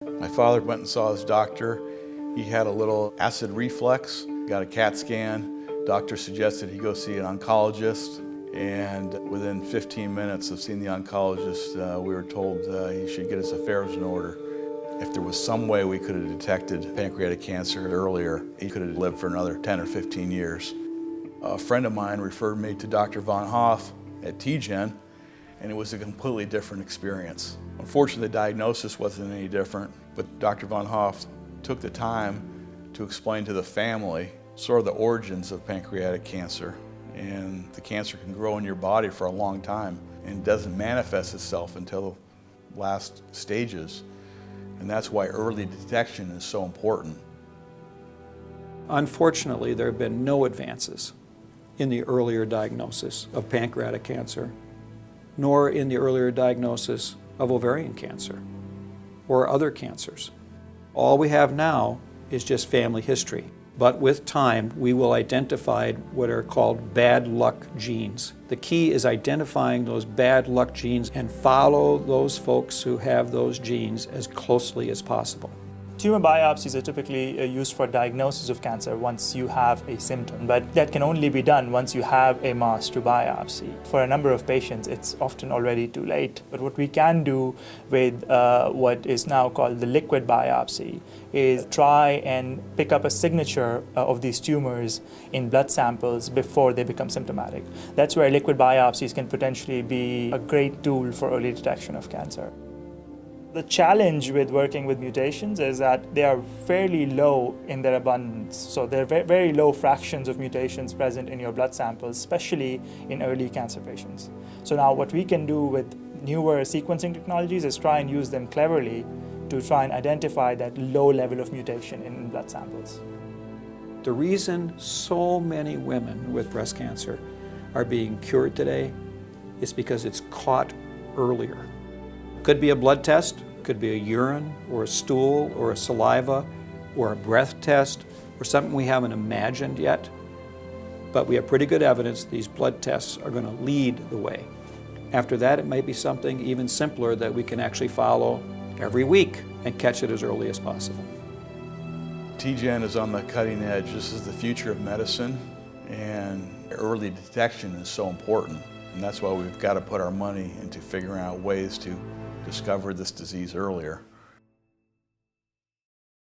My father went and saw his doctor. He had a little acid reflux, got a CAT scan. Doctor suggested he go see an oncologist, and within 15 minutes of seeing the oncologist, we were told he should get his affairs in order. If there was some way we could have detected pancreatic cancer earlier, he could have lived for another 10 or 15 years. A friend of mine referred me to Dr. Von Hoff at TGen, and it was a completely different experience. Unfortunately, the diagnosis wasn't any different, but Dr. Von Hoff took the time to explain to the family sort of the origins of pancreatic cancer. And the cancer can grow in your body for a long time and doesn't manifest itself until the last stages. And that's why early detection is so important. Unfortunately, there have been no advances in the earlier diagnosis of pancreatic cancer, nor in the earlier diagnosis of ovarian cancer or other cancers. All we have now is just family history. But with time, we will identify what are called bad luck genes. The key is identifying those bad luck genes and follow those folks who have those genes as closely as possible. Tumor biopsies are typically used for diagnosis of cancer once you have a symptom, but that can only be done once you have a mass to biopsy. For a number of patients, it's often already too late. But what we can do with what is now called the liquid biopsy is try and pick up a signature of these tumors in blood samples before they become symptomatic. That's where liquid biopsies can potentially be a great tool for early detection of cancer. The challenge with working with mutations is that they are fairly low in their abundance. So there are very low fractions of mutations present in your blood samples, especially in early cancer patients. So now what we can do with newer sequencing technologies is try and use them cleverly to try and identify that low level of mutation in blood samples. The reason so many women with breast cancer are being cured today is because it's caught earlier. Could be a blood test, could be a urine or a stool or a saliva or a breath test or something we haven't imagined yet. But we have pretty good evidence these blood tests are going to lead the way. After that, it might be something even simpler that we can actually follow every week and catch it as early as possible. TGen is on the cutting edge. This is the future of medicine, and early detection is so important. And that's why we've got to put our money into figuring out ways to discover this disease earlier.